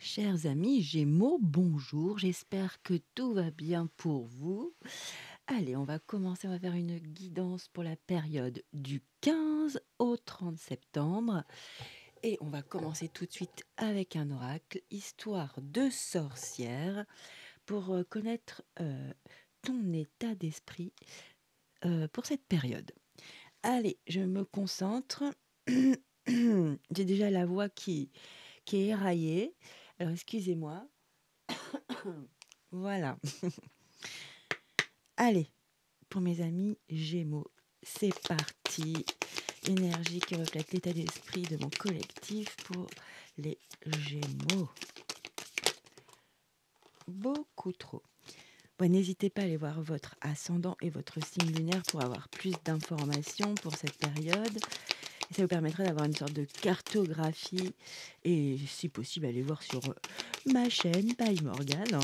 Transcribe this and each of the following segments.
Chers amis Gémeaux, bonjour, j'espère que tout va bien pour vous. Allez, on va commencer, on va faire une guidance pour la période du 15 au 30 septembre. Et on va commencer tout de suite avec un oracle, histoire de sorcière, pour connaître ton état d'esprit pour cette période. Allez, je me concentre. J'ai déjà la voix qui est éraillée. Alors, excusez-moi. Voilà. Allez, pour mes amis Gémeaux, c'est parti. Énergie qui reflète l'état d'esprit de mon collectif pour les Gémeaux. Beaucoup trop. Bon, n'hésitez pas à aller voir votre ascendant et votre signe lunaire pour avoir plus d'informations pour cette période. Et ça vous permettra d'avoir une sorte de cartographie. Et si possible, allez voir sur ma chaîne, Paille Morgane.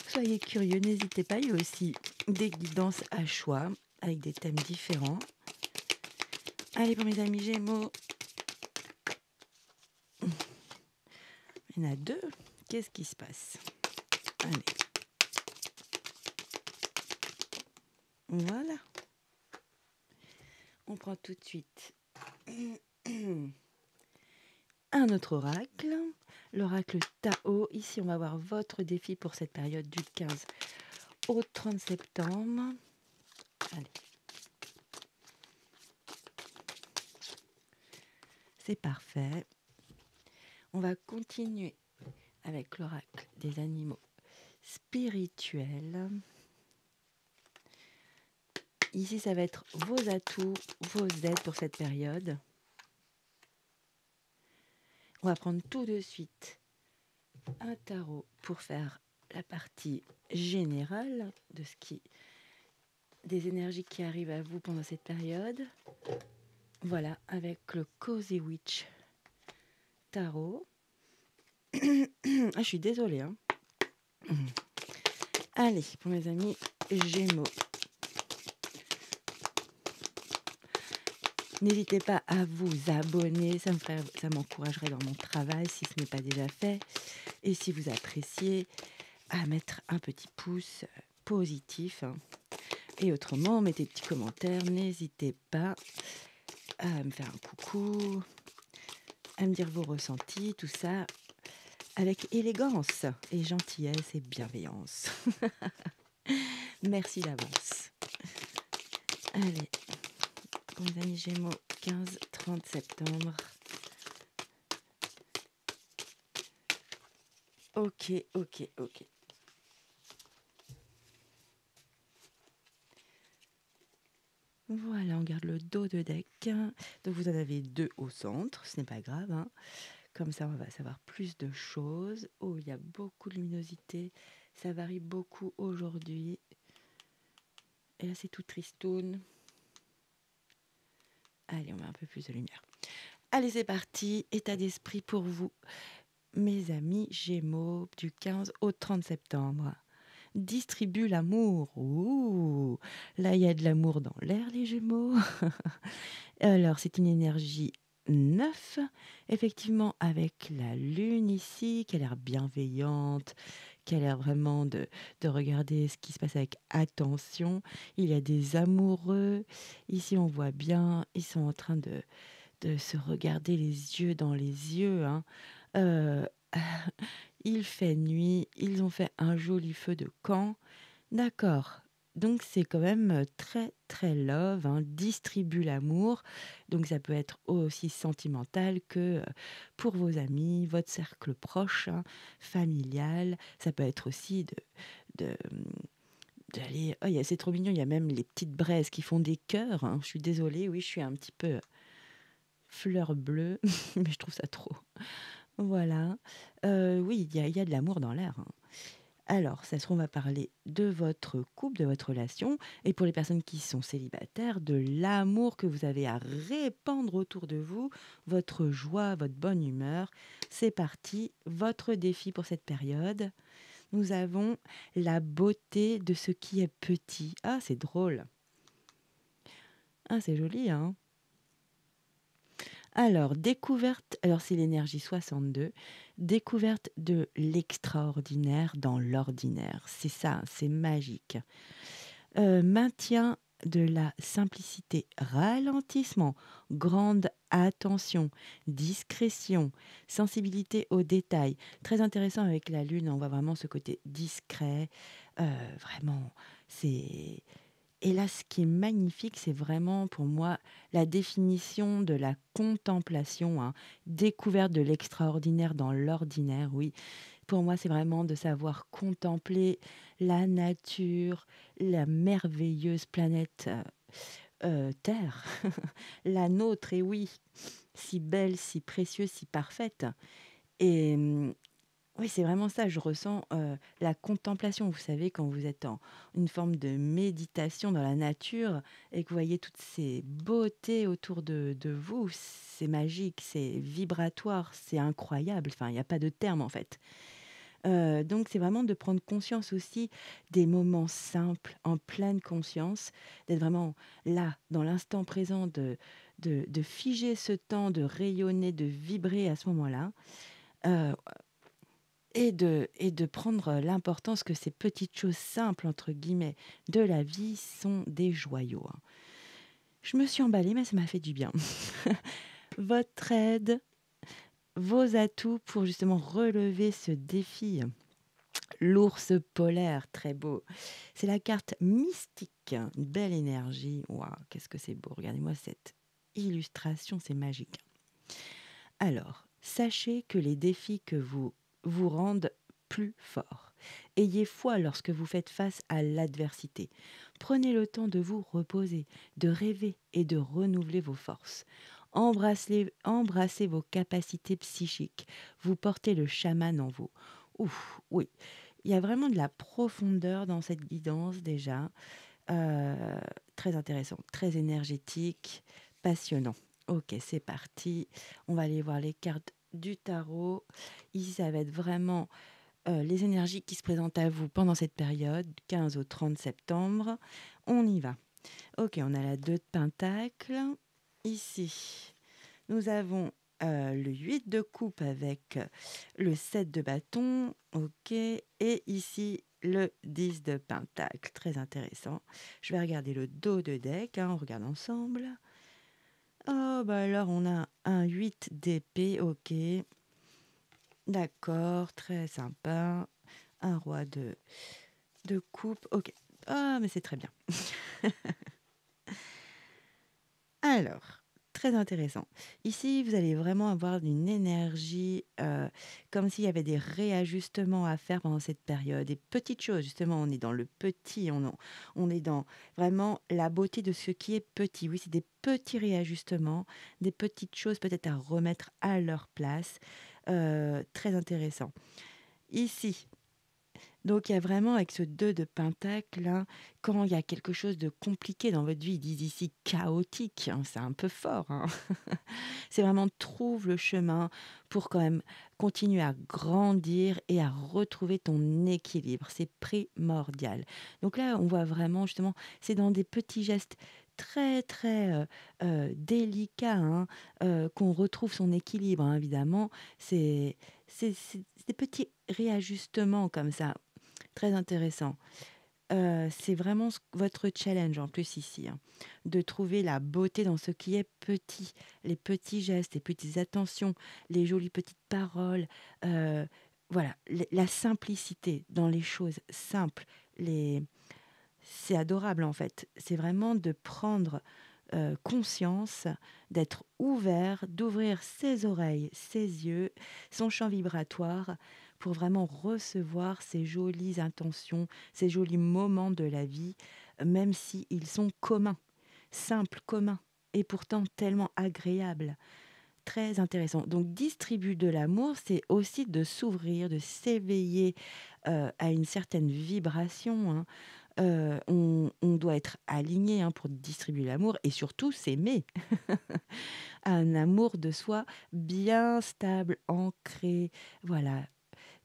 Soyez curieux, n'hésitez pas. Il y a aussi des guidances à choix avec des thèmes différents. Allez, pour mes amis Gémeaux, il y en a deux. Qu'est-ce qui se passe? Allez. Voilà. On prend tout de suite un autre oracle, l'oracle Tao. Ici, on va voir votre défi pour cette période du 15 au 30 septembre. Allez. C'est parfait. On va continuer avec l'oracle des animaux spirituels. Ici, ça va être vos atouts, vos aides pour cette période. On va prendre tout de suite un tarot pour faire la partie générale de des énergies qui arrivent à vous pendant cette période. Voilà, avec le Cozy Witch Tarot. Je suis désolée. Allez, pour mes amis Gémeaux. N'hésitez pas à vous abonner, ça m'encouragerait dans mon travail si ce n'est pas déjà fait. Et si vous appréciez, à mettre un petit pouce positif. Et autrement, mettez des petits commentaires, n'hésitez pas à me faire un coucou, à me dire vos ressentis, tout ça, avec élégance et gentillesse et bienveillance. Merci d'avance. Allez, pour mes amis Gémeaux, 15-30 septembre. Ok. Voilà, on garde le dos de deck. Donc vous en avez deux au centre, ce n'est pas grave. Comme ça, on va savoir plus de choses. Oh, il y a beaucoup de luminosité. Ça varie beaucoup aujourd'hui. Et là, c'est tout tristoun. Allez, on met un peu plus de lumière. Allez, c'est parti. État d'esprit pour vous, mes amis Gémeaux, du 15 au 30 septembre. Distribue l'amour. Ouh, là, il y a de l'amour dans l'air, les Gémeaux. Alors, c'est une énergie 9, effectivement, avec la lune ici, qui a l'air bienveillante, qui a l'air vraiment de regarder ce qui se passe avec attention. Il y a des amoureux. Ici, on voit bien, ils sont en train de se regarder les yeux dans les yeux. Euh, il fait nuit, ils ont fait un joli feu de camp. D'accord. Donc c'est quand même très très love, distribue l'amour. Donc ça peut être aussi sentimental que pour vos amis, votre cercle proche, familial. Ça peut être aussi de d'aller. Oh, c'est trop mignon. Il y a même les petites braises qui font des cœurs. Je suis désolée. Oui, je suis un petit peu fleur bleue, mais je trouve ça trop. Voilà. Oui, il y a de l'amour dans l'air. Alors, ça se trouve, on va parler de votre couple, de votre relation, et pour les personnes qui sont célibataires, de l'amour que vous avez à répandre autour de vous, votre joie, votre bonne humeur. C'est parti, votre défi pour cette période. Nous avons la beauté de ce qui est petit. Ah, c'est drôle. Ah, c'est joli, hein? Alors, découverte, alors c'est l'énergie 62, découverte de l'extraordinaire dans l'ordinaire. C'est ça, c'est magique. Maintien de la simplicité, ralentissement, grande attention, discrétion, sensibilité aux détails. Très intéressant avec la lune, on voit vraiment ce côté discret, vraiment, c'est et là, ce qui est magnifique, c'est vraiment pour moi la définition de la contemplation, hein. Découverte de l'extraordinaire dans l'ordinaire, oui. Pour moi, c'est vraiment de savoir contempler la nature, la merveilleuse planète Terre, la nôtre, et oui, si belle, si précieuse, si parfaite. Et oui, c'est vraiment ça, je ressens, la contemplation. Vous savez, quand vous êtes en une forme de méditation dans la nature et que vous voyez toutes ces beautés autour de vous, c'est magique, c'est vibratoire, c'est incroyable. Enfin, il y a pas de terme, en fait. Donc c'est vraiment de prendre conscience aussi des moments simples, en pleine conscience, d'être vraiment là, dans l'instant présent, de figer ce temps, de rayonner, de vibrer à ce moment-là. Heu et de prendre l'importance que ces petites choses «simples» entre guillemets de la vie sont des joyaux, hein. Je me suis emballée, mais ça m'a fait du bien. Votre aide, vos atouts pour justement relever ce défi. L'ours polaire, très beau. C'est la carte mystique, une belle énergie. Waouh, qu'est-ce que c'est beau. Regardez-moi cette illustration, c'est magique. Alors, sachez que les défis que vous rendent plus fort. Ayez foi lorsque vous faites face à l'adversité. Prenez le temps de vous reposer, de rêver et de renouveler vos forces. Embrassez vos capacités psychiques. Vous portez le chaman en vous. Ouf, oui. Il y a vraiment de la profondeur dans cette guidance déjà. Heu, Très intéressant, très énergétique, passionnant. OK, c'est parti. On va aller voir les cartes du tarot. Ici, ça va être vraiment, les énergies qui se présentent à vous pendant cette période, du 15 au 30 septembre. On y va. OK, on a la 2 de pentacles. Ici, nous avons, le 8 de coupe avec, le 7 de bâton, OK, et ici le 10 de pentacle, très intéressant. Je vais regarder le dos de deck, hein, on regarde ensemble. Oh, bah, alors on a un 8 d'épée, OK, d'accord, très sympa. Un roi de coupe, OK. Ah, mais c'est très bien. Alors, très intéressant. Ici, vous allez vraiment avoir une énergie, comme s'il y avait des réajustements à faire pendant cette période. Des petites choses, justement, on est dans le petit, on est dans vraiment la beauté de ce qui est petit. Oui, c'est des petits réajustements, des petites choses peut-être à remettre à leur place. Très intéressant. Ici, donc il y a vraiment avec ce 2 de pentacle là, quand il y a quelque chose de compliqué dans votre vie, ils disent ici chaotique, hein, c'est un peu fort, hein. C'est vraiment trouve le chemin pour quand même continuer à grandir et à retrouver ton équilibre, c'est primordial. Donc là, on voit vraiment justement, c'est dans des petits gestes très, très, délicats, hein, qu'on retrouve son équilibre, hein, évidemment. C'est des petits réajustements comme ça. Très intéressant. C'est vraiment votre challenge en plus ici, hein, de trouver la beauté dans ce qui est petit, les petits gestes, les petites attentions, les jolies petites paroles, heu, voilà, la simplicité dans les choses simples, les c'est adorable en fait. C'est vraiment de prendre, conscience, d'être ouvert, d'ouvrir ses oreilles, ses yeux, son champ vibratoire pour vraiment recevoir ces jolies intentions, ces jolis moments de la vie, même si ils sont communs, simples, communs et pourtant tellement agréables. Très intéressant. Donc distribue de l'amour, c'est aussi de s'ouvrir, de s'éveiller, à une certaine vibration, hein. On doit être aligné, hein, pour distribuer l'amour et surtout s'aimer. Un amour de soi bien stable, ancré, voilà,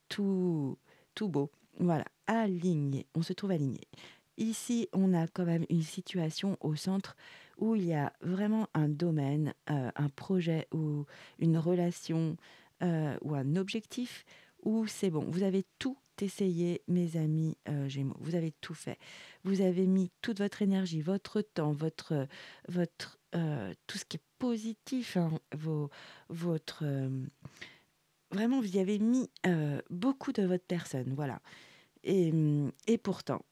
tout tout beau. Voilà, aligné, on se trouve aligné. Ici, on a quand même une situation au centre où il y a vraiment un domaine, un projet ou une relation, ou un objectif où c'est bon, vous avez tout essayé, mes amis, Gémeaux, vous avez tout fait. Vous avez mis toute votre énergie, votre temps, tout ce qui est positif, hein, votre, vraiment vous y avez mis, beaucoup de votre personne, voilà et pourtant,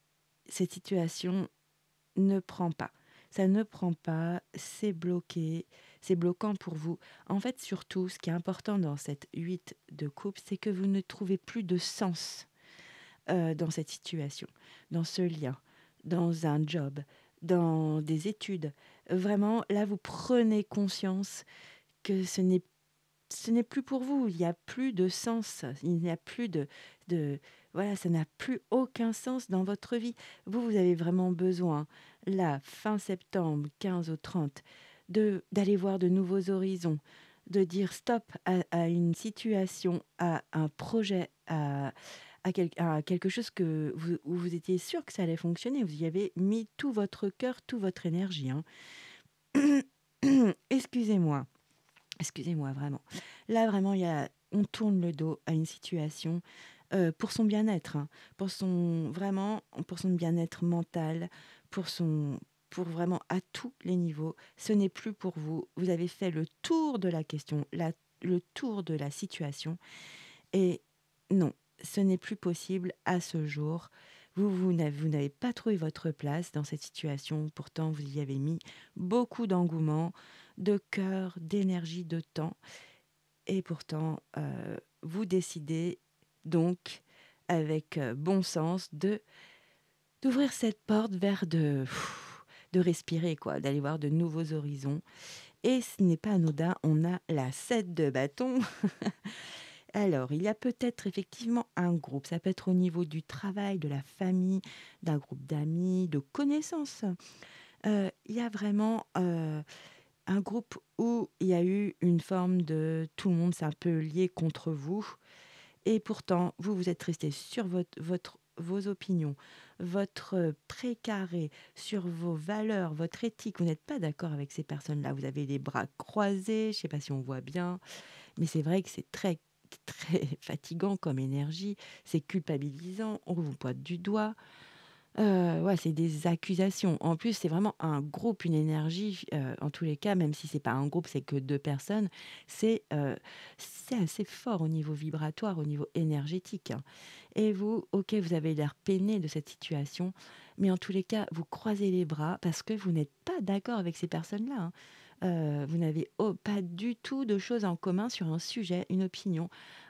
cette situation ne prend pas. Ça ne prend pas, c'est bloqué, c'est bloquant pour vous. En fait, surtout, ce qui est important dans cette 8 de coupe, c'est que vous ne trouvez plus de sens, dans cette situation, dans ce lien, dans un job, dans des études. Vraiment, là, vous prenez conscience que ce n'est plus pour vous, il n'y a plus de sens, il n'y a plus de voilà, ça n'a plus aucun sens dans votre vie. Vous avez vraiment besoin, là, fin septembre, 15 au 30, d'aller voir de nouveaux horizons, de dire stop à une situation, à un projet, à quelque chose où vous étiez sûr que ça allait fonctionner. Vous y avez mis tout votre cœur, toute votre énergie, hein. Excusez-moi. Excusez-moi, vraiment. Là, vraiment, on tourne le dos à une situation pour son bien-être, hein, vraiment, pour son bien-être mental, pour pour vraiment à tous les niveaux. Ce n'est plus pour vous. Vous avez fait le tour de la question, le tour de la situation. Et non, ce n'est plus possible à ce jour. Vous n'avez pas trouvé votre place dans cette situation. Pourtant, vous y avez mis beaucoup d'engouement, de cœur, d'énergie, de temps. Et pourtant, vous décidez donc, avec bon sens, d'ouvrir cette porte vers de respirer, quoi, d'aller voir de nouveaux horizons. Et ce n'est pas anodin, on a la 7 de bâton. Alors, il y a peut-être effectivement un groupe, ça peut être au niveau du travail, de la famille, d'un groupe d'amis, de connaissances. Il y a vraiment, un groupe où il y a eu une forme de tout le monde s'est un peu lié contre vous et pourtant vous, vous êtes resté sur vos opinions, votre, précaré, sur vos valeurs, votre éthique. Vous n'êtes pas d'accord avec ces personnes-là. Vous avez les bras croisés, je ne sais pas si on voit bien, mais c'est vrai que c'est très, très fatigant comme énergie, c'est culpabilisant, on vous pointe du doigt. Ouais, c'est des accusations. En plus, c'est vraiment un groupe, une énergie, en tous les cas, même si c'est pas un groupe, c'est que 2 personnes, c'est assez fort au niveau vibratoire, au niveau énergétique, hein. Et vous, OK, vous avez l'air peiné de cette situation, mais en tous les cas, vous croisez les bras parce que vous n'êtes pas d'accord avec ces personnes-là, hein. Vous n'avez pas du tout de choses en commun sur un sujet, une opinion,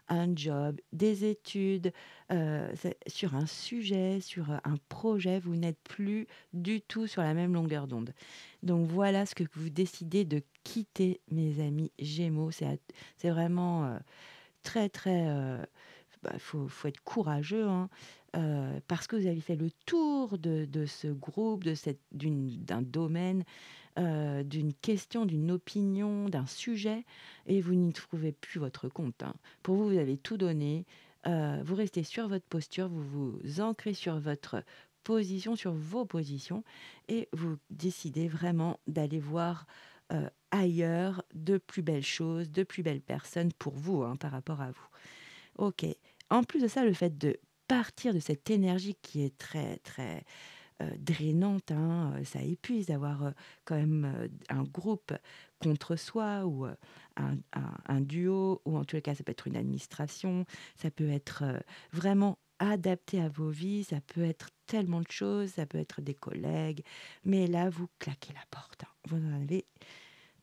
un job, des études, sur un sujet, sur un projet, vous n'êtes plus du tout sur la même longueur d'onde. Donc voilà ce que vous décidez de quitter, mes amis Gémeaux. C'est vraiment très, très... faut être courageux, hein, parce que vous avez fait le tour de ce groupe, d'un domaine, d'une question, d'une opinion, d'un sujet et vous n'y trouvez plus votre compte, hein. Pour vous, vous avez tout donné, vous restez sur votre posture, vous vous ancrez sur votre position, sur vos positions et vous décidez vraiment d'aller voir, ailleurs de plus belles choses, de plus belles personnes pour vous, hein, par rapport à vous. OK. En plus de ça, le fait de partir de cette énergie qui est très, très drainante, hein, ça épuise d'avoir, quand même, un groupe contre soi ou, un duo ou en tous les cas, ça peut être une administration, ça peut être, vraiment adapté à vos vies, ça peut être tellement de choses, ça peut être des collègues, mais là, vous claquez la porte, hein. Vous en avez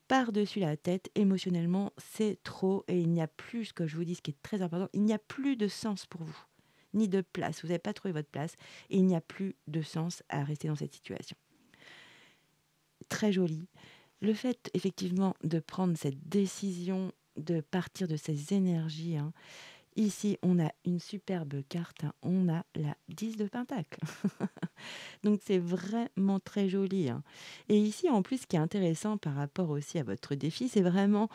par-dessus la tête, émotionnellement, c'est trop et il n'y a plus, ce que je vous dis, ce qui est très important, il n'y a plus de sens pour vous, ni de place. Vous n'avez pas trouvé votre place et il n'y a plus de sens à rester dans cette situation. Très joli. Le fait, effectivement, de prendre cette décision de partir de ces énergies, hein. Ici, on a une superbe carte, hein. On a la 10 de Pentacle. Donc, c'est vraiment très joli, hein. Et ici, en plus, ce qui est intéressant par rapport aussi à votre défi, c'est vraiment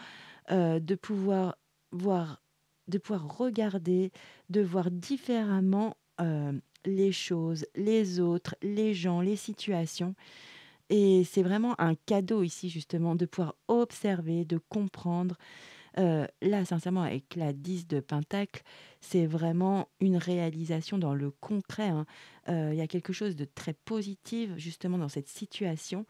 de pouvoir voir, de pouvoir regarder, de voir différemment, les choses, les autres, les gens, les situations Et c'est vraiment un cadeau ici, justement, de pouvoir observer, de comprendre. Là, sincèrement, avec la 10 de pentacle, c'est vraiment une réalisation dans le concret, hein. Il y a quelque chose de très positif, justement, dans cette situation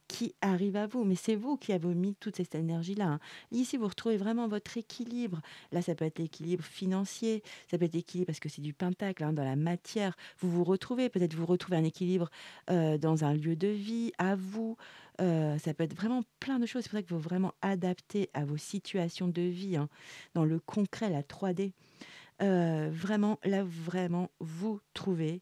qui arrive à vous. Mais c'est vous qui avez mis toute cette énergie-là, hein. Ici, vous retrouvez vraiment votre équilibre. Là, ça peut être l'équilibre financier, ça peut être l'équilibre parce que c'est du pentacle, hein, dans la matière. Vous vous retrouvez, peut-être vous retrouvez un équilibre dans un lieu de vie, à vous. Ça peut être vraiment plein de choses. C'est pour ça qu'il faut vraiment adapter à vos situations de vie, hein, dans le concret, la 3D. Vraiment, là, vraiment, vous trouvez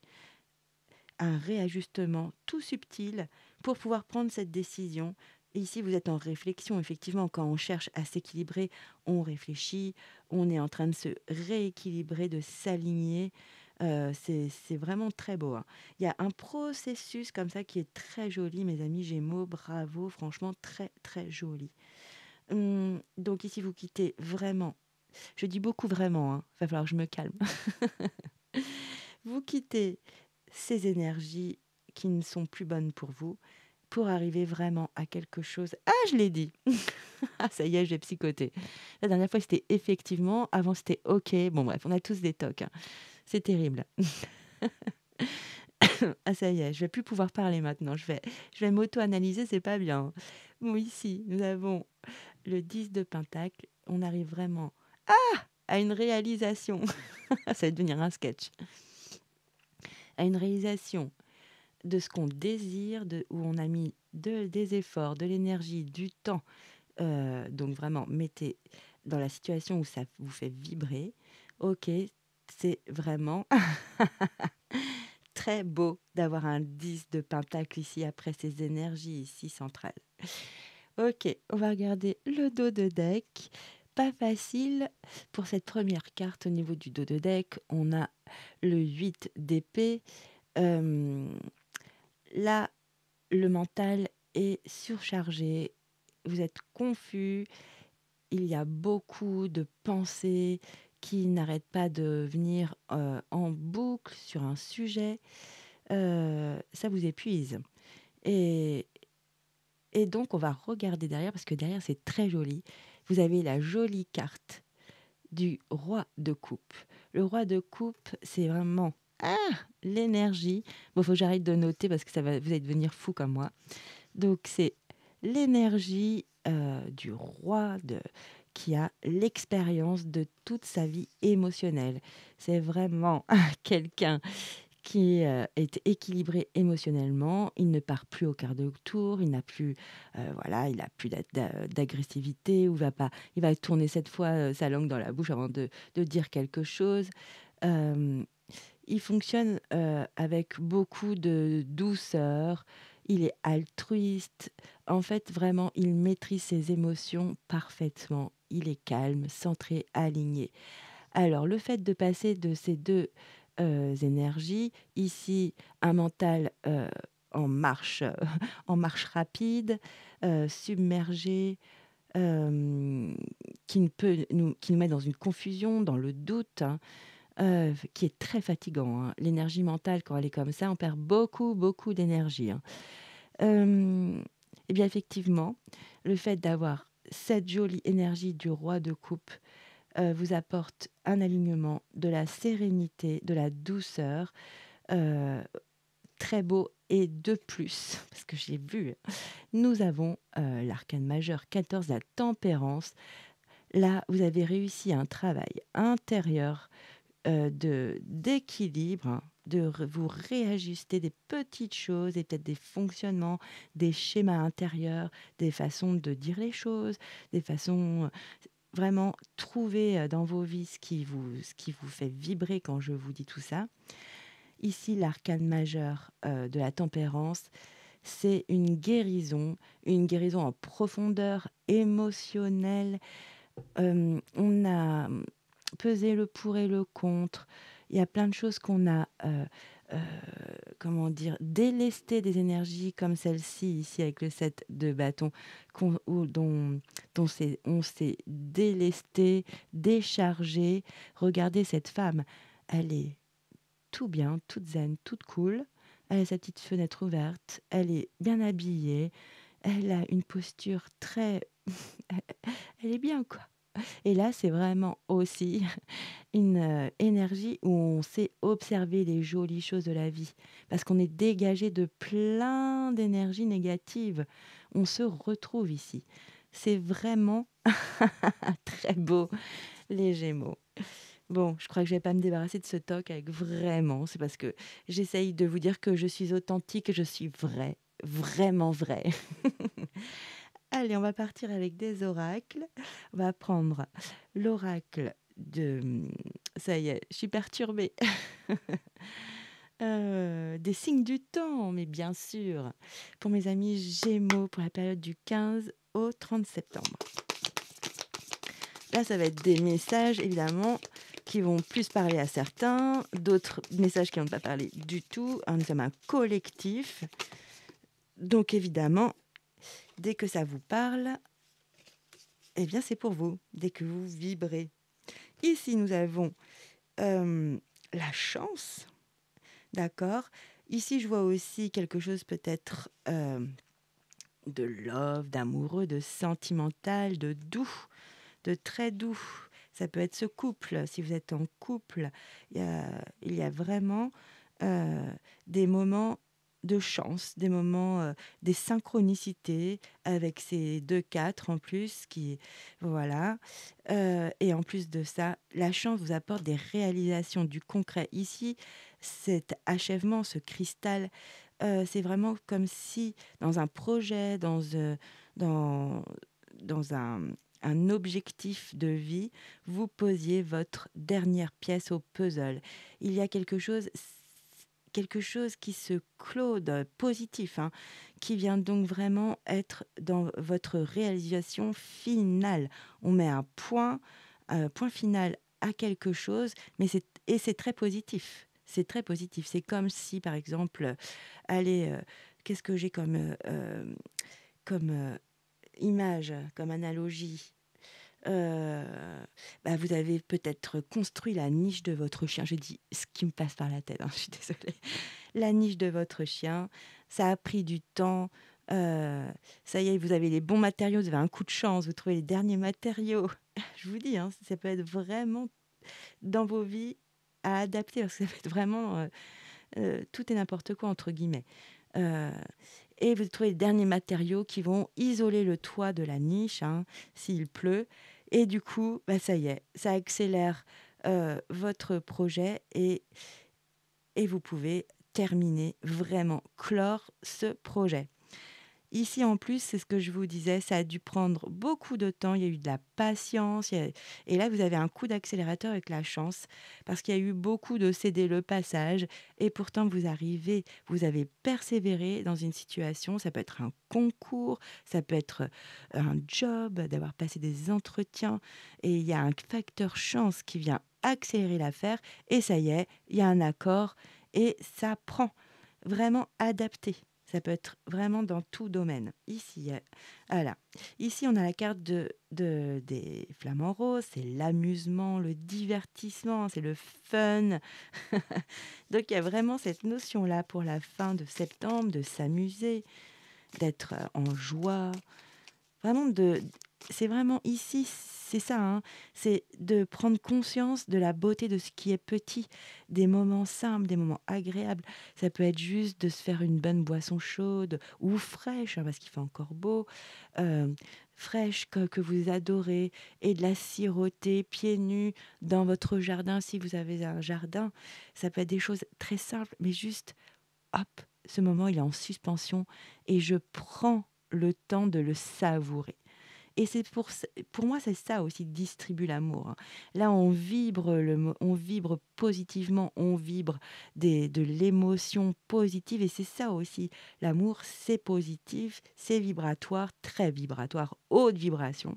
un réajustement tout subtil pour pouvoir prendre cette décision. Et ici, vous êtes en réflexion. Effectivement, quand on cherche à s'équilibrer, on réfléchit, on est en train de se rééquilibrer, de s'aligner. C'est vraiment très beau, hein. Il y a un processus comme ça qui est très joli, mes amis Gémeaux. Bravo, franchement, très, très joli. Donc ici, vous quittez vraiment. Je dis beaucoup vraiment, hein. Va falloir que je me calme. Vous quittez ces énergies qui ne sont plus bonnes pour vous, pour arriver vraiment à quelque chose. Ah, je l'ai dit. Ah, ça y est, j'ai psychoté. La dernière fois, c'était effectivement, avant, c'était OK. Bon, bref, on a tous des tocs, hein. C'est terrible. Ah, ça y est, je vais plus pouvoir parler maintenant. Je vais m'auto-analyser, c'est pas bien. Bon, ici, nous avons le 10 de Pentacle. On arrive vraiment à une réalisation. Ça va devenir un sketch. À une réalisation de ce qu'on désire, où on a mis des efforts, de l'énergie, du temps. Donc vraiment, mettez dans la situation où ça vous fait vibrer. Ok, c'est vraiment très beau d'avoir un 10 de pentacle ici après ces énergies ici centrales. Ok, on va regarder le dos de deck. Pas facile pour cette première carte au niveau du dos de deck. On a le 8 d'épée. Euh, Là, le mental est surchargé, vous êtes confus, il y a beaucoup de pensées qui n'arrêtent pas de venir en boucle sur un sujet. Ça vous épuise. Et, et donc, on va regarder derrière, parce que derrière, c'est très joli. Vous avez la jolie carte du roi de coupe. Le roi de coupe, c'est vraiment l'énergie. Bon, faut que j'arrête de noter parce que vous allez devenir fou comme moi. Donc, c'est l'énergie du roi qui a l'expérience de toute sa vie émotionnelle. C'est vraiment quelqu'un qui est équilibré émotionnellement. Il ne part plus au quart de tour, il n'a plus, voilà, il a plus d'agressivité, ou il va tourner cette fois sa langue dans la bouche avant de dire quelque chose. Euh, il fonctionne avec beaucoup de douceur, il est altruiste. En fait, vraiment, il maîtrise ses émotions parfaitement. Il est calme, centré, aligné. Alors, le fait de passer de ces deux énergies, ici, un mental en marche, en marche rapide, submergé, euh, qui nous met dans une confusion, dans le doute, hein, qui est très fatigant, hein. L'énergie mentale, quand elle est comme ça, on perd beaucoup, beaucoup d'énergie, hein. Et bien, effectivement, le fait d'avoir cette jolie énergie du roi de coupe vous apporte un alignement, de la sérénité, de la douceur, euh, très beau. Et de plus, parce que j'ai vu, nous avons l'arcane majeur 14, la tempérance. Là, vous avez réussi un travail intérieur d'équilibre, hein, vous réajuster des petites choses et peut-être des fonctionnements, des schémas intérieurs, des façons de dire les choses, des façons vraiment trouver dans vos vies ce qui vous fait vibrer quand je vous dis tout ça. Ici, l'arcane majeur de la tempérance, c'est une guérison en profondeur émotionnelle. On a pesé le pour et le contre. Il y a plein de choses qu'on a, euh, comment dire, délestées des énergies comme celle-ci, ici avec le 7 de bâton, dont on s'est délesté, déchargé. Regardez cette femme, elle est tout bien, toute zen, toute cool. Elle a sa petite fenêtre ouverte, elle est bien habillée, elle a une posture très elle est bien, quoi. Et là, c'est vraiment aussi une, énergie où on sait observer les jolies choses de la vie. Parce qu'on est dégagé de plein d'énergies négatives. On se retrouve ici. C'est vraiment très beau, les Gémeaux. Bon, je crois que je vais pas me débarrasser de ce toc avec vraiment. C'est parce que j'essaye de vous dire que je suis authentique, je suis vraie, vraiment vraie. Allez, on va partir avec des oracles. On va prendre l'oracle de... Ça y est, je suis perturbée. Des signes du temps, mais bien sûr. Pour mes amis Gémeaux, pour la période du 15 au 30 septembre. Là, ça va être des messages, évidemment, qui vont plus parler à certains, d'autres messages qui ne vont pas parler du tout. Nous sommes un collectif. Donc, évidemment, dès que ça vous parle, eh bien, c'est pour vous, dès que vous vibrez. Ici, nous avons la chance, d'accord. Ici, je vois aussi quelque chose peut-être de love, d'amoureux, de sentimental, de doux, de très doux. Ça peut être ce couple, si vous êtes en couple, il y a vraiment des moments de chance, des moments, des synchronicités avec ces 2 4 en plus qui voilà, et en plus de ça, la chance vous apporte des réalisations, du concret. Ici, cet achèvement, ce cristal, c'est vraiment comme si dans un projet, dans dans un objectif de vie, vous posiez votre dernière pièce au puzzle. Il y a quelque chose qui se clôt de positif, hein, qui vient donc vraiment être dans votre réalisation finale. On met un point final à quelque chose, et c'est très positif. C'est très positif. C'est comme si, par exemple, allez, qu'est-ce que j'ai comme image, comme analogie. Heu, vous avez peut-être construit la niche de votre chien. Je dis ce qui me passe par la tête, hein, je suis désolée. La niche de votre chien, ça a pris du temps, heu, ça y est, vous avez les bons matériaux, vous avez un coup de chance, vous trouvez les derniers matériaux. Je vous dis, hein, ça peut être vraiment dans vos vies à adapter parce que ça peut être vraiment, «tout et n'importe quoi» entre guillemets. Heu et vous trouvez les derniers matériaux qui vont isoler le toit de la niche, hein, s'il pleut et du coup, ça y est, ça accélère, votre projet et vous pouvez terminer, vraiment clore ce projet. Ici, en plus, c'est ce que je vous disais, ça a dû prendre beaucoup de temps, il y a eu de la patience, et là, vous avez un coup d'accélérateur avec la chance, parce qu'il y a eu beaucoup de céder le passage, et pourtant, vous avez persévéré dans une situation, ça peut être un concours, ça peut être un job, d'avoir passé des entretiens, et il y a un facteur chance qui vient accélérer l'affaire, et ça y est, il y a un accord, et ça prend. Vraiment adapté. Ça peut être vraiment dans tout domaine. Ici, voilà. Ici, on a la carte des flamants roses, c'est l'amusement, le divertissement, c'est le fun. Donc, il y a vraiment cette notion-là pour la fin de septembre, de s'amuser, d'être en joie, vraiment c'est vraiment ici, c'est ça, hein, c'est de prendre conscience de la beauté de ce qui est petit, des moments simples, des moments agréables. Ça peut être juste de se faire une bonne boisson chaude ou fraîche, hein, parce qu'il fait encore beau, fraîche que vous adorez et de la siroter pieds nus dans votre jardin si vous avez un jardin. Ça peut être des choses très simples, mais juste, hop, ce moment il est en suspension et je prends le temps de le savourer. Et c'est pour moi, c'est ça aussi, distribue l'amour, hein. Là, on vibre positivement, on vibre de l'émotion positive et c'est ça aussi. L'amour, c'est positif, c'est vibratoire, très vibratoire, haute vibration.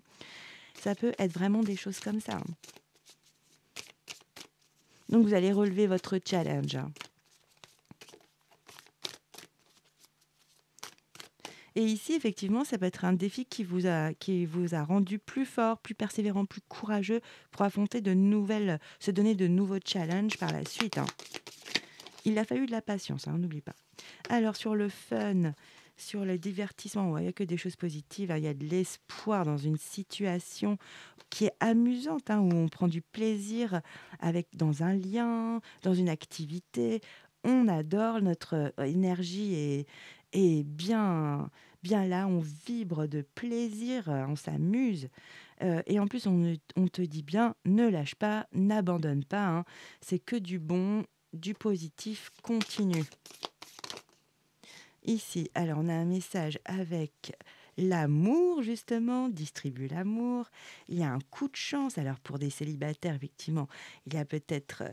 Ça peut être vraiment des choses comme ça, hein. Donc, vous allez relever votre challenge, hein. Et ici, effectivement, ça peut être un défi qui vous a rendu plus fort, plus persévérant, plus courageux pour affronter se donner de nouveaux challenges par la suite, hein. Il a fallu de la patience, hein, n'oublie pas. Alors sur le fun, sur le divertissement, il n'y a que des choses positives, hein. Il y a de l'espoir dans une situation qui est amusante, hein, où on prend du plaisir dans un lien, dans une activité. On adore, notre énergie est bien là, on vibre de plaisir, on s'amuse. Et en plus, on te dit bien, ne lâche pas, n'abandonne pas, hein. C'est que du bon, du positif, continue. Ici, alors on a un message avec l'amour, justement, distribue l'amour. Il y a un coup de chance. Alors pour des célibataires, effectivement, il y a peut-être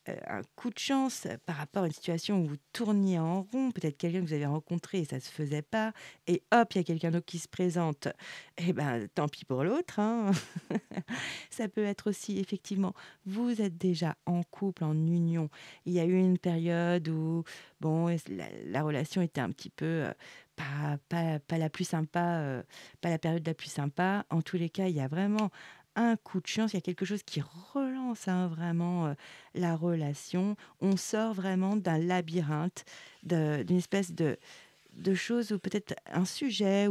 un coup de chance par rapport à une situation où vous tourniez en rond, peut-être quelqu'un que vous avez rencontré et ça ne se faisait pas, et hop, il y a quelqu'un d'autre qui se présente. Eh ben, tant pis pour l'autre, hein. Ça peut être aussi, effectivement, vous êtes déjà en couple, en union. Il y a eu une période où, bon, la relation était un petit peu pas la plus sympa, pas la période la plus sympa. En tous les cas, il y a vraiment un coup de chance, il y a quelque chose qui relance, hein, vraiment la relation. On sort vraiment d'un labyrinthe, d'une espèce de choses ou peut-être un sujet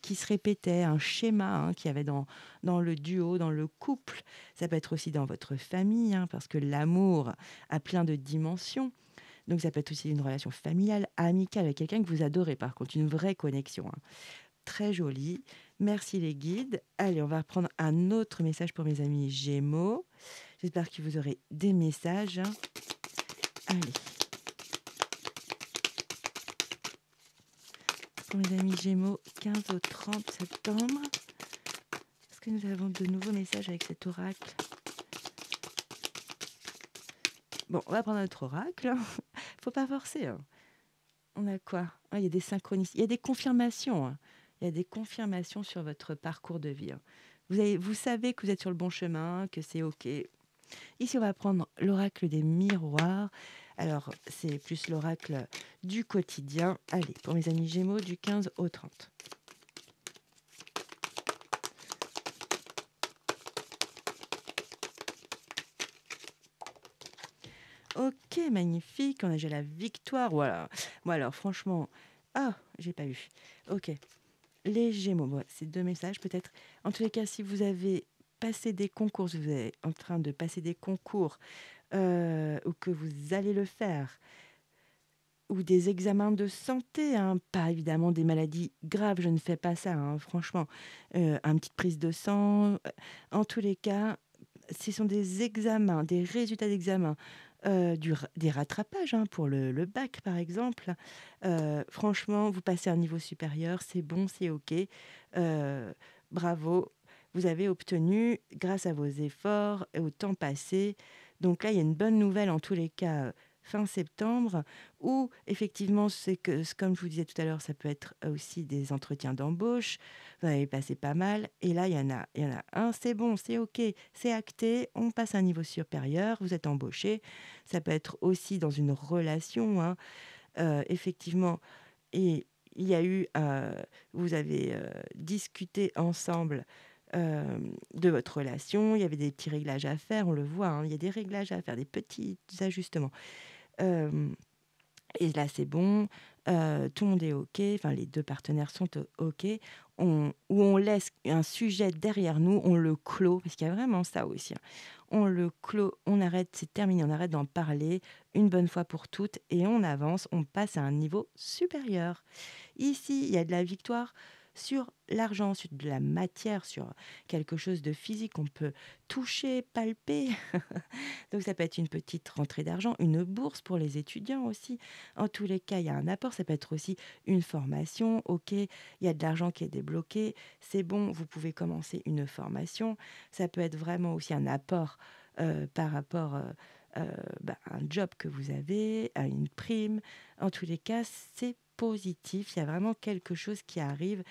qui se répétait, un schéma, hein, qu'il y avait dans le duo, dans le couple. Ça peut être aussi dans votre famille, hein, parce que l'amour a plein de dimensions. Donc ça peut être aussi une relation familiale, amicale, avec quelqu'un que vous adorez, par contre, une vraie connexion, hein. Très joli. Merci les guides. Allez, on va reprendre un autre message pour mes amis Gémeaux. J'espère que vous aurez des messages, hein. Allez. Pour mes amis Gémeaux, 15 au 30 septembre. Est-ce que nous avons de nouveaux messages avec cet oracle? Bon, on va prendre notre oracle. Faut pas forcer, hein. On a quoi? Il y a des synchronicités, il y a des confirmations, hein. Il y a des confirmations sur votre parcours de vie, hein. Vous savez que vous êtes sur le bon chemin, que c'est OK. Ici, on va prendre l'oracle des miroirs. Alors, c'est plus l'oracle du quotidien. Allez, pour mes amis Gémeaux, du 15 au 30. OK, magnifique. On a déjà la victoire. Voilà. Moi, alors, franchement... Ah, j'ai pas eu. OK. Les Gémeaux, ouais, c'est deux messages peut-être. En tous les cas, si vous avez passé des concours, si vous êtes en train de passer des concours ou que vous allez le faire, ou des examens de santé, hein, pas évidemment des maladies graves, je ne fais pas ça, hein, franchement. Une petite prise de sang, en tous les cas, ce sont des examens, des résultats d'examen, des rattrapages, hein, pour le bac par exemple. Franchement, vous passez à un niveau supérieur, c'est bon, c'est OK. Bravo, vous avez obtenu grâce à vos efforts et au temps passé. Donc là, il y a une bonne nouvelle en tous les cas, fin septembre, où effectivement, comme je vous disais tout à l'heure, ça peut être aussi des entretiens d'embauche. Vous en avez passé pas mal. Et là, il y en a un, c'est bon, c'est OK, c'est acté, on passe à un niveau supérieur, vous êtes embauché. Ça peut être aussi dans une relation, hein, effectivement. Et il y a eu, vous avez discuté ensemble de votre relation, il y avait des petits réglages à faire, on le voit, hein, il y a des réglages à faire, des petits ajustements. Euh, et là, c'est bon, tout le monde est OK, enfin les 2 partenaires sont OK. On laisse un sujet derrière nous, on le clôt, parce qu'il y a vraiment ça aussi, hein. On le clôt, on arrête, c'est terminé, on arrête d'en parler une bonne fois pour toutes et on avance, on passe à un niveau supérieur. Ici, il y a de la victoire sur l'argent, sur de la matière, sur quelque chose de physique qu'on peut toucher, palper. Donc ça peut être une petite rentrée d'argent, une bourse pour les étudiants aussi. En tous les cas, il y a un apport. Ça peut être aussi une formation. OK, il y a de l'argent qui est débloqué. C'est bon, vous pouvez commencer une formation. Ça peut être vraiment aussi un apport par rapport à un job que vous avez, à une prime. En tous les cas, c'est positif. Il y a vraiment quelque chose qui arrive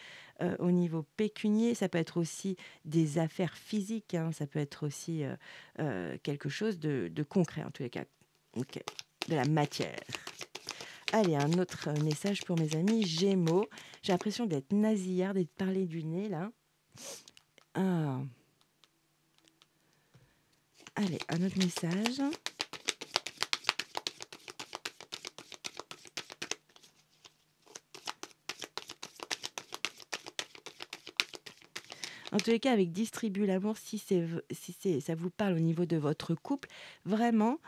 au niveau pécunier. Ça peut être aussi des affaires physiques, hein. Ça peut être aussi quelque chose de concret, en tous les cas. OK. De la matière. Allez, un autre message pour mes amis Gémeaux. J'ai l'impression d'être nasillarde et de parler du nez, là. Ah. Allez, un autre message. En tous les cas, avec Distribue l'amour, ça vous parle au niveau de votre couple, vraiment,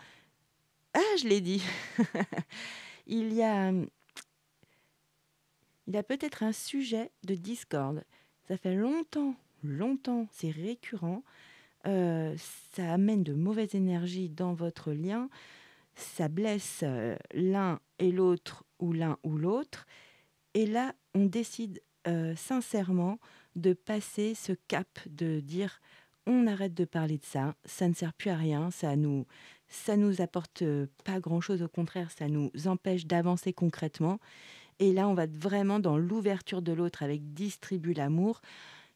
je l'ai dit, il y a, il y a peut-être un sujet de discorde. Ça fait longtemps, longtemps, c'est récurrent. Euh, Ça amène de mauvaises énergies dans votre lien. Ça blesse l'un et l'autre ou l'un ou l'autre. Et là, on décide sincèrement de passer ce cap, de dire on arrête de parler de ça, ça ne sert plus à rien, ça nous apporte pas grand-chose, au contraire, ça nous empêche d'avancer concrètement. Et là, on va vraiment dans l'ouverture de l'autre avec Distribue l'amour.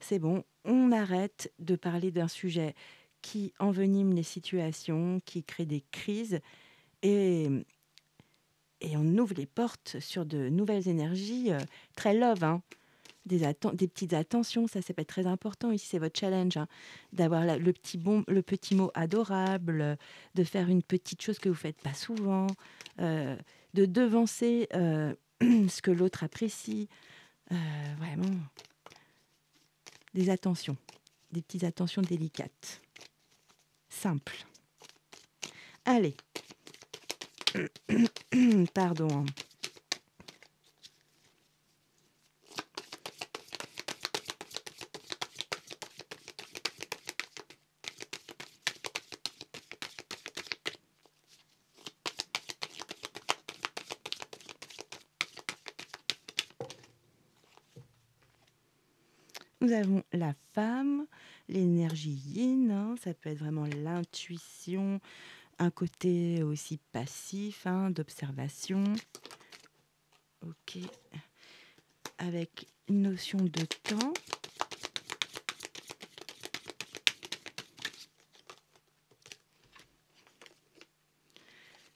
C'est bon, on arrête de parler d'un sujet qui envenime les situations, qui crée des crises, et, et on ouvre les portes sur de nouvelles énergies très love, hein. Des petites attentions, ça peut être très important. Ici, c'est votre challenge, hein, d'avoir le petit mot adorable, de faire une petite chose que vous ne faites pas souvent, de devancer ce que l'autre apprécie. Vraiment, des attentions, des petites attentions délicates, simples. Allez, pardon. Nous avons la femme, l'énergie yin, hein, ça peut être vraiment l'intuition, un côté aussi passif, hein, d'observation. Ok, avec une notion de temps.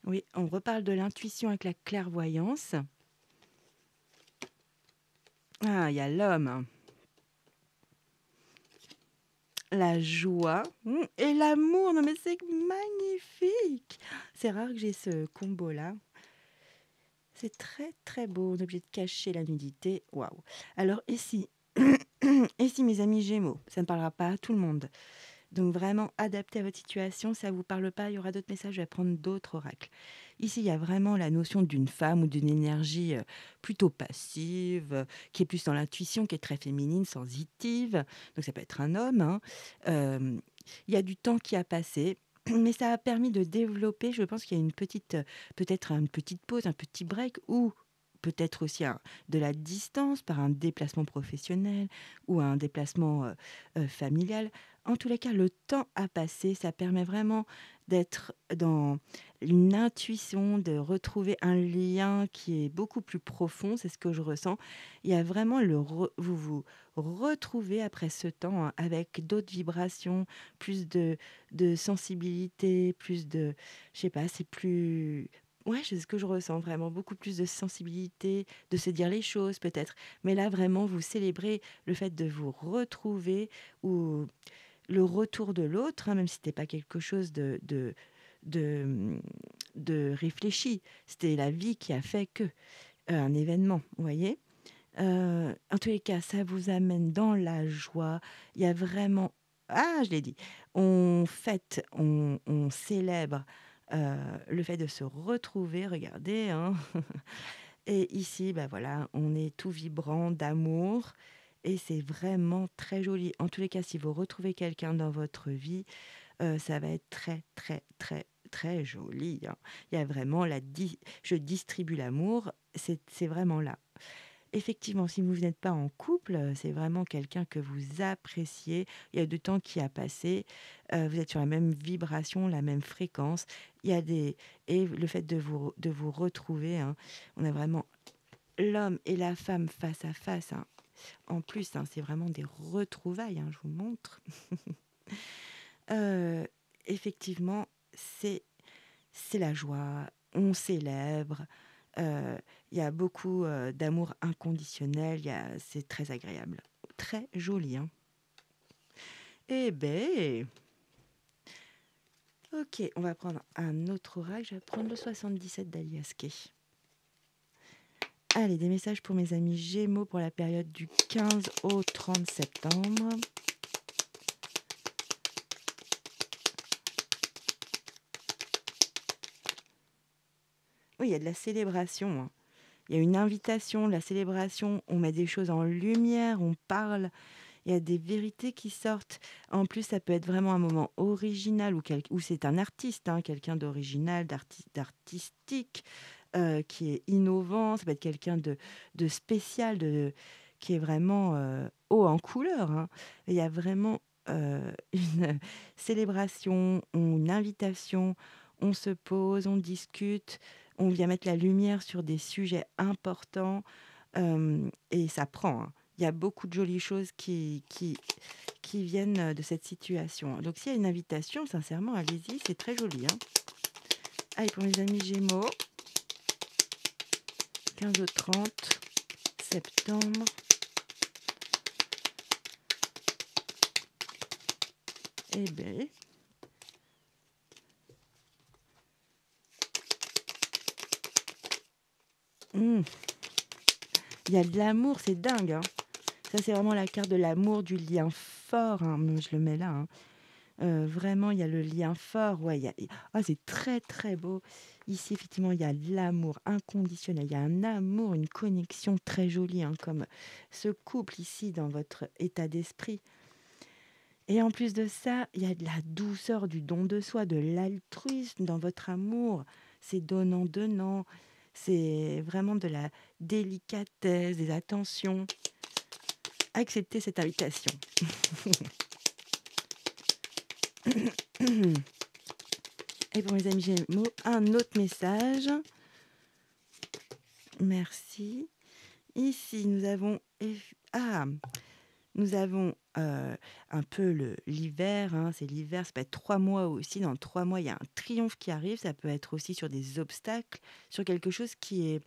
Oui, on reparle de l'intuition avec la clairvoyance. Ah, il y a l'homme. La joie et l'amour. Non mais c'est magnifique. C'est rare que j'ai ce combo-là. C'est très très beau. On est obligé de cacher la nudité. Waouh. Alors ici, ici mes amis Gémeaux, ça ne parlera pas à tout le monde. Donc vraiment adapté à votre situation. Si ça ne vous parle pas, il y aura d'autres messages. Je vais prendre d'autres oracles. Ici, il y a vraiment la notion d'une femme ou d'une énergie plutôt passive, qui est plus dans l'intuition, qui est très féminine, sensitive. Donc ça peut être un homme, hein. Il y a du temps qui a passé. Mais ça a permis de développer, je pense qu'il y a une petite, peut-être une petite pause, un petit break, ou peut-être aussi de la distance par un déplacement professionnel ou un déplacement familial. En tous les cas, le temps a passé, ça permet vraiment d'être dans une intuition, de retrouver un lien qui est beaucoup plus profond, c'est ce que je ressens. Il y a vraiment vous vous retrouvez après ce temps, hein, avec d'autres vibrations, plus de sensibilité, plus de, je sais pas, c'est plus... Ouais, c'est ce que je ressens vraiment, beaucoup plus de sensibilité, de se dire les choses peut-être. Mais là, vraiment, vous célébrez le fait de vous retrouver ou le retour de l'autre, hein, même si c'était pas quelque chose de, de réfléchi. C'était la vie qui a fait que un événement, vous voyez. En tous les cas, ça vous amène dans la joie. Il y a vraiment... Ah, je l'ai dit. On fête, on célèbre le fait de se retrouver. Regardez, hein. Et ici, bah voilà, on est tout vibrant d'amour. Et c'est vraiment très joli. En tous les cas, si vous retrouvez quelqu'un dans votre vie, ça va être très, très, très, très joli, hein. Il y a vraiment je distribue l'amour, c'est vraiment là. Effectivement, si vous n'êtes pas en couple, c'est vraiment quelqu'un que vous appréciez. Il y a du temps qui a passé. Vous êtes sur la même vibration, la même fréquence. Il y a et le fait de vous retrouver, hein, on a vraiment l'homme et la femme face à face, hein. En plus, hein, c'est vraiment des retrouvailles, hein, je vous montre. Euh, Effectivement, c'est la joie, on célèbre, il y a beaucoup d'amour inconditionnel, c'est très agréable, très joli, hein. Eh ben, ok, on va prendre un autre oracle, je vais prendre le 77 d'Aliaské. Allez, des messages pour mes amis Gémeaux pour la période du 15 au 30 septembre. Oui, il y a de la célébration, hein. Il y a une invitation, la célébration, on met des choses en lumière, on parle, il y a des vérités qui sortent. En plus, ça peut être vraiment un moment original ou c'est un artiste, hein, quelqu'un d'original, d'artistique, qui est innovant. Ça peut être quelqu'un de spécial, qui est vraiment haut en couleur, hein. Il y a vraiment une célébration, une invitation. On se pose, on discute, on vient mettre la lumière sur des sujets importants, et ça prend, hein. Il y a beaucoup de jolies choses qui viennent de cette situation. Donc s'il y a une invitation, sincèrement, allez-y, c'est très joli, hein. Allez, pour mes amis Gémeaux, 15 au 30 septembre. Eh bien, il y a de l'amour, c'est dingue, hein. Ça, c'est vraiment la carte de l'amour, du lien fort, hein. Je le mets là, hein. Vraiment, il y a le lien fort. Ouais, ah, c'est très, très beau. Ici, effectivement, il y a de l'amour inconditionnel. Il y a un amour, une connexion très jolie, hein, comme ce couple ici dans votre état d'esprit. Et en plus de ça, il y a de la douceur, du don de soi, de l'altruisme dans votre amour. C'est donnant-donnant. C'est vraiment de la délicatesse, des attentions. Acceptez cette invitation. Et pour mes amis Gémeaux, un autre message. Merci. Ici, nous avons un peu l'hiver, hein, c'est l'hiver, ça peut être 3 mois aussi. Dans 3 mois, il y a un triomphe qui arrive. Ça peut être aussi sur des obstacles, sur quelque chose qui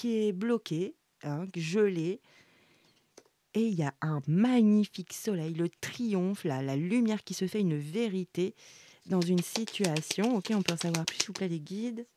est bloqué, hein, gelé. Et il y a un magnifique soleil, le triomphe, la lumière qui se fait, une vérité dans une situation. Ok, on peut en savoir plus, s'il vous plaît, les guides.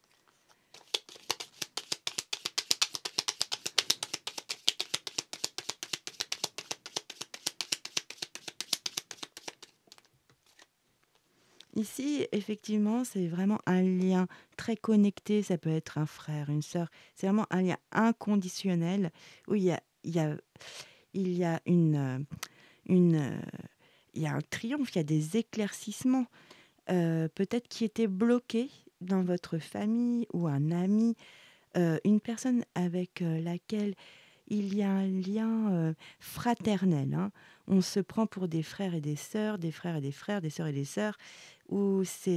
Ici, effectivement, c'est vraiment un lien très connecté. Ça peut être un frère, une sœur. C'est vraiment un lien inconditionnel où il y a une, il y a un triomphe, il y a des éclaircissements, peut-être qui étaient bloqués dans votre famille ou un ami, une personne avec laquelle il y a un lien fraternel, hein. On se prend pour des frères et des sœurs, des frères et des frères, des sœurs et des sœurs, où ça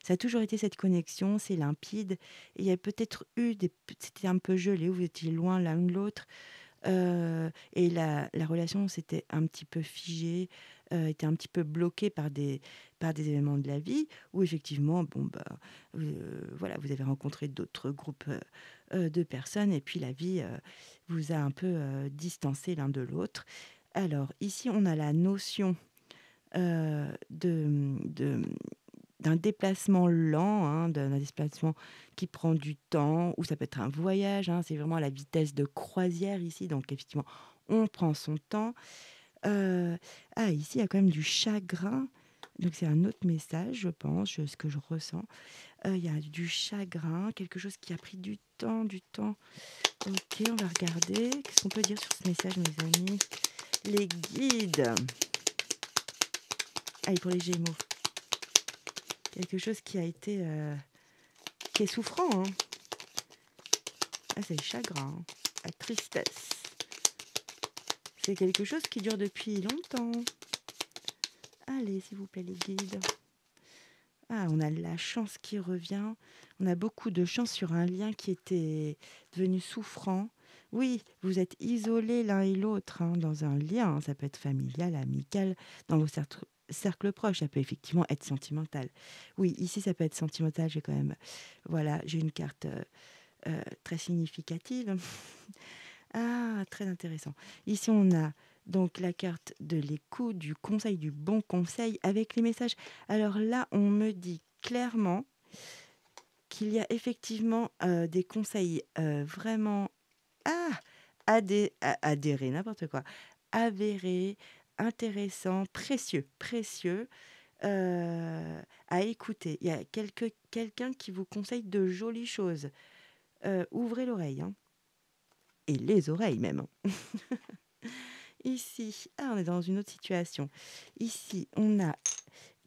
a toujours été cette connexion, c'est limpide. Et il y a peut-être eu c'était un peu gelé, vous étiez loin l'un de l'autre, et la relation s'était un petit peu figée, était un petit peu bloquée par des événements de la vie, où effectivement, bon, bah, voilà, vous avez rencontré d'autres groupes de personnes, et puis la vie vous a un peu distancé l'un de l'autre. Alors, ici, on a la notion d'un déplacement lent, hein, d'un déplacement qui prend du temps, ou ça peut être un voyage, hein, c'est vraiment à la vitesse de croisière ici, donc effectivement, on prend son temps. Ici, il y a quand même du chagrin, donc c'est un autre message, je pense, ce que je ressens. Il y a du chagrin, quelque chose qui a pris du temps, du temps. Ok, on va regarder. Qu'est-ce qu'on peut dire sur ce message, mes amis? Les guides. Allez, pour les Gémeaux. Quelque chose qui a été... qui est souffrant, hein. Ah, c'est le chagrin, hein. La tristesse. C'est quelque chose qui dure depuis longtemps. Allez, s'il vous plaît, les guides. Ah, on a la chance qui revient. On a beaucoup de chance sur un lien qui était devenu souffrant. Oui, vous êtes isolés l'un et l'autre, hein, dans un lien, hein. Ça peut être familial, amical, dans vos cercles proches. Ça peut effectivement être sentimental. Oui, ici, ça peut être sentimental. J'ai quand même... Voilà, j'ai une carte très significative. Ah, très intéressant. Ici, on a donc la carte de l'écoute, du conseil, du bon conseil avec les messages. Alors là, on me dit clairement qu'il y a effectivement des conseils vraiment adhérés, n'importe quoi, avérés, intéressants, précieux, précieux, à écouter. Il y a quelqu'un qui vous conseille de jolies choses. Ouvrez l'oreille, hein, et les oreilles même, hein. Ici, on est dans une autre situation. Ici, on a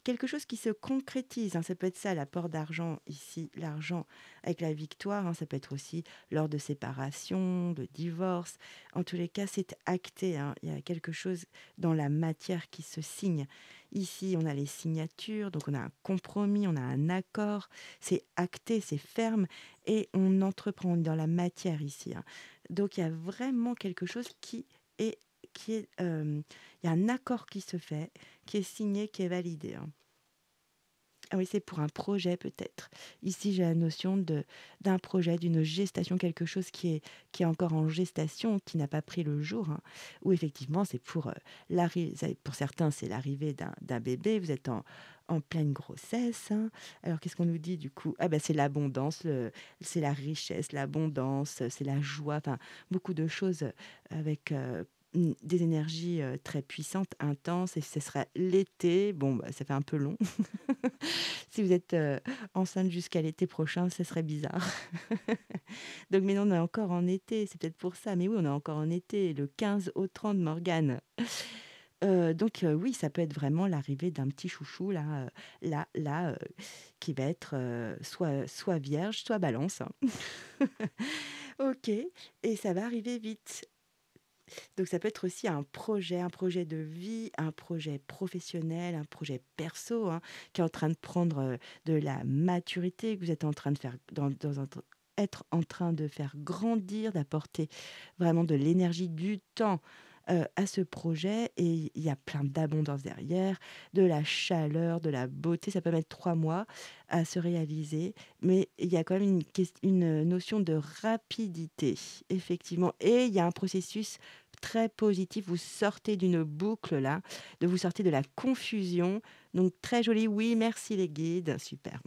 quelque chose qui se concrétise, hein. Ça peut être ça, l'apport d'argent ici, l'argent avec la victoire, hein. Ça peut être aussi lors de séparation, de divorce. En tous les cas, c'est acté, hein. Il y a quelque chose dans la matière qui se signe. Ici, on a les signatures, donc on a un compromis, on a un accord. C'est acté, c'est ferme et on entreprend, on est dans la matière ici, hein. Donc il y a vraiment quelque chose est, il y a un accord qui se fait, qui est signé, qui est validé, hein. Ah oui, c'est pour un projet peut-être. Ici, j'ai la notion d'un projet, d'une gestation, quelque chose qui est encore en gestation, qui n'a pas pris le jour, hein. Ou effectivement, c'est pour, pour certains, c'est l'arrivée d'un bébé, vous êtes en pleine grossesse, hein. Alors, qu'est-ce qu'on nous dit du coup? Ah ben, c'est l'abondance, c'est la richesse, l'abondance, c'est la joie, enfin, beaucoup de choses avec des énergies très puissantes, intenses, et ce sera l'été. Bon, bah, ça fait un peu long. Si vous êtes, enceinte jusqu'à l'été prochain, ce serait bizarre. Donc mais non, on est encore en été, c'est peut-être pour ça. Mais oui, on est encore en été, le 15 au 30, Morgane. Oui, ça peut être vraiment l'arrivée d'un petit chouchou là, qui va être, soit vierge, soit balance, hein. OK, et ça va arriver vite. Donc ça peut être aussi un projet de vie, un projet professionnel, un projet perso, hein, qui est en train de prendre de la maturité, que vous êtes en train de faire être en train de faire grandir, d'apporter vraiment de l'énergie, du temps à ce projet. Et il y a plein d'abondance derrière, de la chaleur, de la beauté. Ça peut mettre 3 mois à se réaliser, mais il y a quand même une notion de rapidité, effectivement. Et il y a un processus très positif. Vous sortez d'une boucle là, vous sortez de la confusion. Donc très joli. Oui, merci les guides. Super.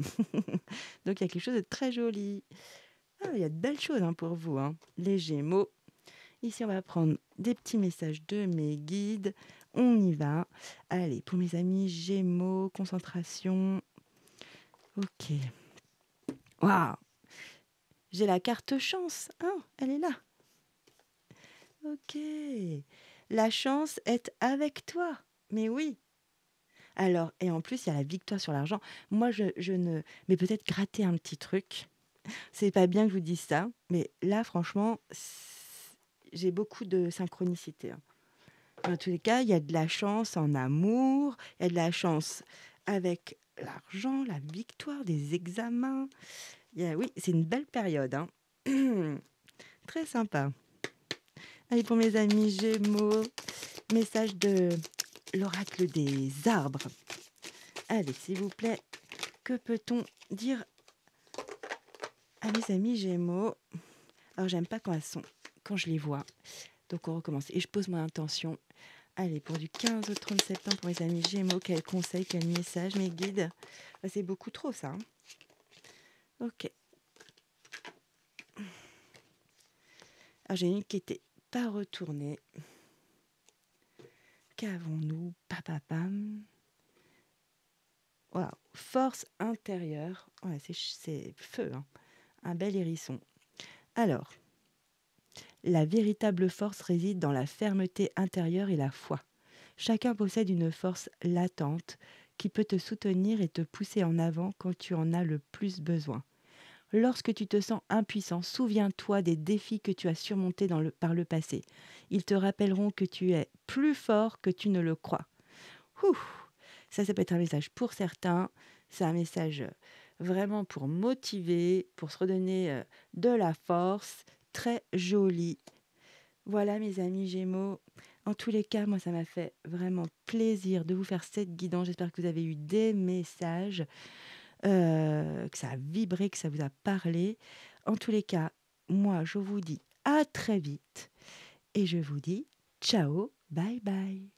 Donc il y a quelque chose de très joli. Ah, il y a de belles choses, hein, pour vous, hein, les Gémeaux. Ici, on va prendre des petits messages de mes guides. On y va. Allez, pour mes amis Gémeaux, concentration. Ok. Waouh, j'ai la carte chance. Hein, elle est là. Ok. La chance est avec toi. Mais oui. Alors, et en plus, il y a la victoire sur l'argent. Moi, je ne... Mais peut-être gratter un petit truc. C'est pas bien que je vous dise ça. Mais là, franchement, j'ai beaucoup de synchronicité, hein. Dans tous les cas, il y a de la chance en amour. Il y a de la chance avec l'argent, la victoire, des examens. Oui, c'est une belle période, hein. Très sympa. Allez, pour mes amis Gémeaux, message de l'oracle des arbres. Allez, s'il vous plaît, que peut-on dire à mes amis Gémeaux? Alors, j'aime pas quand je les vois. Donc, on recommence. Et je pose mon intention. Allez, pour du 15 au 30 septembre, pour mes amis Gémeaux, quel conseil, quel message, mes guides? C'est beaucoup trop, ça, hein. Ok. Alors, j'ai une qui n'était pas retournée. Qu'avons-nous? Papapam. Waouh. Force intérieure. Ouais, c'est feu, hein. Un bel hérisson. Alors, la véritable force réside dans la fermeté intérieure et la foi. Chacun possède une force latente qui peut te soutenir et te pousser en avant quand tu en as le plus besoin. Lorsque tu te sens impuissant, souviens-toi des défis que tu as surmontés par le passé. Ils te rappelleront que tu es plus fort que tu ne le crois. Ouh, ça peut être un message pour certains. C'est un message vraiment pour motiver, pour se redonner de la force. Très joli. Voilà, mes amis Gémeaux. En tous les cas, moi, ça m'a fait vraiment plaisir de vous faire cette guidance. J'espère que vous avez eu des messages, que ça a vibré, que ça vous a parlé. En tous les cas, moi, je vous dis à très vite et je vous dis ciao, bye bye.